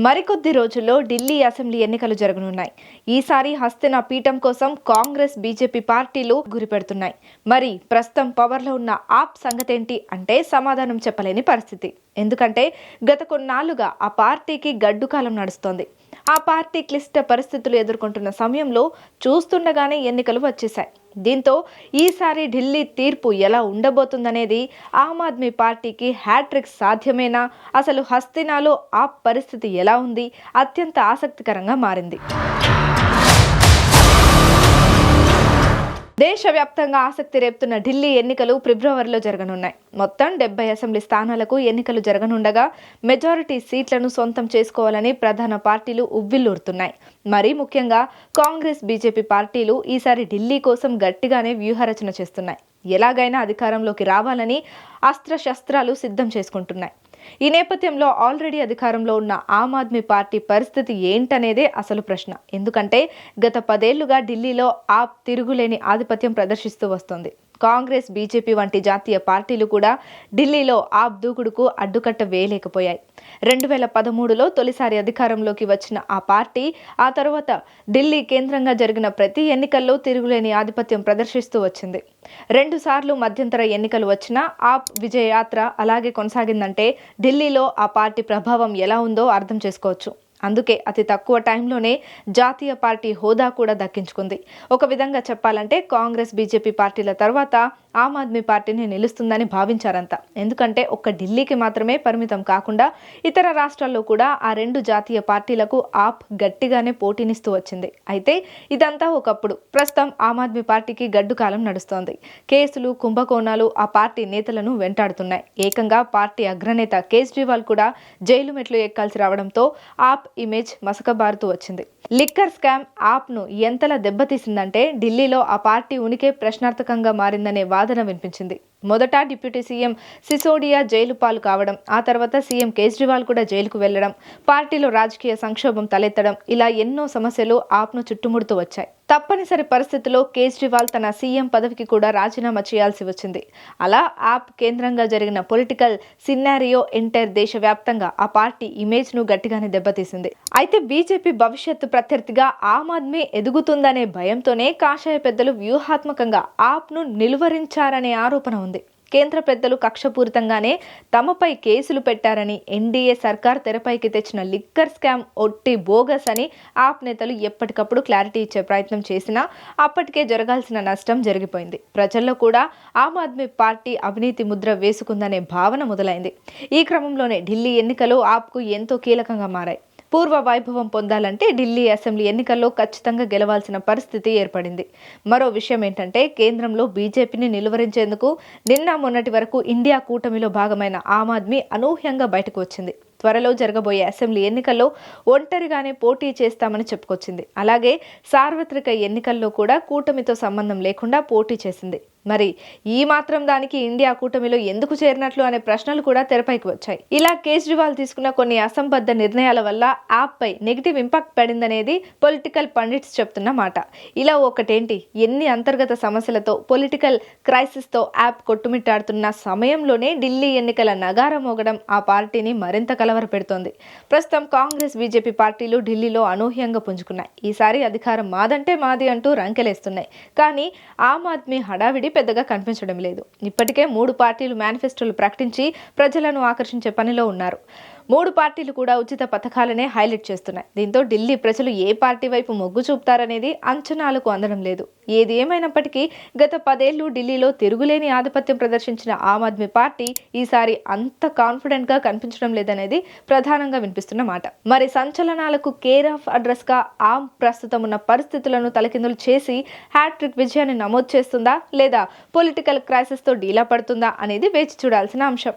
మరికొద్ది రోజుల్లో ఢిల్లీ అసెంబ్లీ ఎన్నికలు జరగనున్నాయి. ఈసారి హస్తిన పీఠం కోసం కాంగ్రెస్, బీజేపీ పార్టీలు గురిపెడుతున్నాయి. మరి ప్రస్తుతం పవర్లో ఉన్న ఆప్ సంగతేంటి అంటే సమాధానం చెప్పలేని పరిస్థితి. ఎందుకంటే గత కొన్నాళ్లుగా ఆ పార్టీకి గడ్డుకాలం నడుస్తోంది. ఆ పార్టీ క్లిష్ట పరిస్థితులు ఎదుర్కొంటున్న సమయంలో చూస్తుండగానే ఎన్నికలు వచ్చేశాయి. దీంతో ఈసారి ఢిల్లీ తీర్పు ఎలా ఉండబోతుందనేది ఆమ్ ఆద్మీ పార్టీకి హ్యాట్రిక్ సాధ్యమేనా, అసలు హస్తినాలో ఆ పరిస్థితి ఎలా ఉంది, అత్యంత ఆసక్తికరంగా మారింది. దేశవ్యాప్తంగా ఆసక్తి రేపుతున్న ఢిల్లీ ఎన్నికలు ఫిబ్రవరిలో జరగనున్నాయి. మొత్తం 70 అసెంబ్లీ స్థానాలకు ఎన్నికలు జరగనుండగా మెజారిటీ సీట్లను సొంతం చేసుకోవాలని ప్రధాన పార్టీలు ఉవ్విళ్లూరుతున్నాయి. మరీ ముఖ్యంగా కాంగ్రెస్, బీజేపీ పార్టీలు ఈసారి ఢిల్లీ కోసం గట్టిగానే వ్యూహరచన చేస్తున్నాయి. ఎలాగైనా అధికారంలోకి రావాలని అస్త్రశస్త్రాలు సిద్ధం చేసుకుంటున్నాయి. ఈ నేపథ్యంలో ఆల్రెడీ అధికారంలో ఉన్న ఆమ్ ఆద్మీ పార్టీ పరిస్థితి ఏంటనేదే అసలు ప్రశ్న. ఎందుకంటే గత 10 ఏళ్లుగా ఢిల్లీలో ఆప్ తిరుగులేని ఆధిపత్యం ప్రదర్శిస్తూ వస్తోంది. కాంగ్రెస్, బీజేపీ వంటి జాతీయ పార్టీలు కూడా ఢిల్లీలో ఆప్ దూకుడుకు అడ్డుకట్ట వేయలేకపోయాయి. 2013లో తొలిసారి అధికారంలోకి వచ్చిన ఆ పార్టీ ఆ తర్వాత ఢిల్లీ కేంద్రంగా జరిగిన ప్రతి ఎన్నికల్లో తిరుగులేని ఆధిపత్యం ప్రదర్శిస్తూ వచ్చింది. 2 సార్లు మధ్యంతర ఎన్నికలు వచ్చినా ఆప్ విజయయాత్ర అలాగే కొనసాగిందంటే ఢిల్లీలో ఆ పార్టీ ప్రభావం ఎలా ఉందో అర్థం చేసుకోవచ్చు. అందుకే అతి తక్కువ టైంలోనే జాతీయ పార్టీ హోదా కూడా దక్కించుకుంది. ఒక విధంగా చెప్పాలంటే కాంగ్రెస్, బీజేపీ పార్టీల తర్వాత ఆమ్ ఆద్మీ పార్టీని నిలుస్తుందని భావించారంతా. ఎందుకంటే ఒక్క ఢిల్లీకి మాత్రమే పరిమితం కాకుండా ఇతర రాష్ట్రాల్లో కూడా ఆ 2 జాతీయ పార్టీలకు ఆప్ గట్టిగానే పోటీనిస్తూ వచ్చింది. అయితే ఇదంతా ఒకప్పుడు. ప్రస్తుతం ఆమ్ ఆద్మీ పార్టీకి గడ్డు కాలం నడుస్తోంది. కేసులు, కుంభకోణాలు ఆ పార్టీ నేతలను వెంటాడుతున్నాయి. ఏకంగా పార్టీ అగ్రనేత కేజ్రీవాల్ కూడా జైలు మెట్లు ఎక్కాల్సి రావడంతో ఆప్ ఇమేజ్ మసకబారుతూ వచ్చింది. లిక్కర్ స్కామ్ ఆప్ ను ఎంతలా దెబ్బతీసిందంటే ఢిల్లీలో ఆ పార్టీ ఉనికి ప్రశ్నార్థకంగా మారిందనే వాదన వినిపించింది. మొదట డిప్యూటీ సీఎం సిసోడియా జైలు పాలు కావడం, ఆ తర్వాత సీఎం కేజ్రీవాల్ కూడా జైలుకు వెళ్లడం, పార్టీలో రాజకీయ సంక్షోభం తలెత్తడం, ఇలా ఎన్నో సమస్యలు ఆప్ను చుట్టుముడుతూ వచ్చాయి. తప్పనిసరి పరిస్థితుల్లో కేజ్రీవాల్ తన సీఎం పదవికి కూడా రాజీనామా చేయాల్సి వచ్చింది. అలా ఆప్ కేంద్రంగా జరిగిన పొలిటికల్ సినారియో ఎంటైర్ దేశవ్యాప్తంగా ఆ పార్టీ ఇమేజ్ ను గట్టిగానే దెబ్బతీసింది. అయితే బీజేపీ భవిష్యత్తు ప్రత్యర్థిగా ఆమ్ ఆద్మీ ఎదుగుతుందనే భయంతోనే కాషాయ పెద్దలు వ్యూహాత్మకంగా ఆప్ ను నిలువరించారనే ఆరోపణ ఉంది. కేంద్ర పెద్దలు కక్షపూరితంగానే తమపై కేసులు పెట్టారని, ఎన్డీఏ సర్కార్ తెరపైకి తెచ్చిన లిక్కర్ స్కామ్ ఒట్టి బోగస్ అని ఆప్ నేతలు ఎప్పటికప్పుడు క్లారిటీ ఇచ్చే ప్రయత్నం చేసినా అప్పటికే జరగాల్సిన నష్టం జరిగిపోయింది. ప్రజల్లో కూడా ఆమ్ ఆద్మీ పార్టీ అవినీతి ముద్ర వేసుకుందనే భావన మొదలైంది. ఈ క్రమంలోనే ఢిల్లీ ఎన్నికలు ఆప్కు ఎంతో కీలకంగా మారాయి. పూర్వ వైభవం పొందాలంటే ఢిల్లీ అసెంబ్లీ ఎన్నికల్లో ఖచ్చితంగా గెలవాల్సిన పరిస్థితి ఏర్పడింది. మరో విషయం ఏంటంటే కేంద్రంలో బీజేపీని నిలువరించేందుకు నిన్న మొన్నటి వరకు ఇండియా కూటమిలో భాగమైన ఆమ్ ఆద్మీ అనూహ్యంగా బయటకు వచ్చింది. త్వరలో జరగబోయే అసెంబ్లీ ఎన్నికల్లో ఒంటరిగానే పోటీ చేస్తామని చెప్పుకొచ్చింది. అలాగే సార్వత్రిక ఎన్నికల్లో కూడా కూటమితో సంబంధం లేకుండా పోటీ చేసింది. మరి ఈ మాత్రం దానికి ఇండియా కూటమిలో ఎందుకు చేరినట్లు అనే ప్రశ్నలు కూడా తెరపైకి వచ్చాయి. ఇలా కేజ్రీవాల్ తీసుకున్న కొన్ని అసంబద్ధ నిర్ణయాల వల్ల యాప్ పై నెగిటివ్ ఇంపాక్ట్ పడిందనేది పొలిటికల్ పండిట్స్ చెప్తున్న మాట. ఇలా ఒకటేంటి, ఎన్ని అంతర్గత సమస్యలతో పొలిటికల్ క్రైసిస్ తో యాప్ కొట్టుమిట్టాడుతున్న సమయంలోనే ఢిల్లీ ఎన్నికల నగారం మోగడం ఆ పార్టీని మరింత కలవరపెడుతోంది. ప్రస్తుతం కాంగ్రెస్, బీజేపీ పార్టీలు ఢిల్లీలో అనూహ్యంగా పుంజుకున్నాయి. ఈసారి అధికారం మాదంటే మాది అంటూ రంకెలేస్తున్నాయి. కానీ ఆమ్ ఆద్మీ హడావిడి పెద్దగా కనిపించడం లేదు. ఇప్పటికే 3 పార్టీలు మేనిఫెస్టోలు ప్రకటించి ప్రజలను ఆకర్షించే పనిలో ఉన్నారు. 3 పార్టీలు కూడా ఉచిత పథకాలనే హైలైట్ చేస్తున్నాయి. దీంతో ఢిల్లీ ప్రజలు ఏ పార్టీ వైపు మొగ్గు చూపుతారనేది అంచనాలకు అందడం లేదు. ఏది ఏమైనప్పటికీ గత 10 ఏళ్లు ఢిల్లీలో తిరుగులేని ఆధిపత్యం ప్రదర్శించిన ఆమ్ ఆద్మీ పార్టీ ఈసారి అంత కాన్ఫిడెంట్ గా కనిపించడం లేదనేది ప్రధానంగా వినిపిస్తున్న మాట. మరి సంచలనాలకు కేర్ ఆఫ్ అడ్రస్ గా ఆమ్ ప్రస్తుతం ఉన్న పరిస్థితులను తలకిందులు చేసి హ్యాట్రిక్ విజయాన్ని నమోదు చేస్తుందా లేదా పొలిటికల్ క్రైసిస్ తో డీలా పడుతుందా అనేది వేచి చూడాల్సిన అంశం.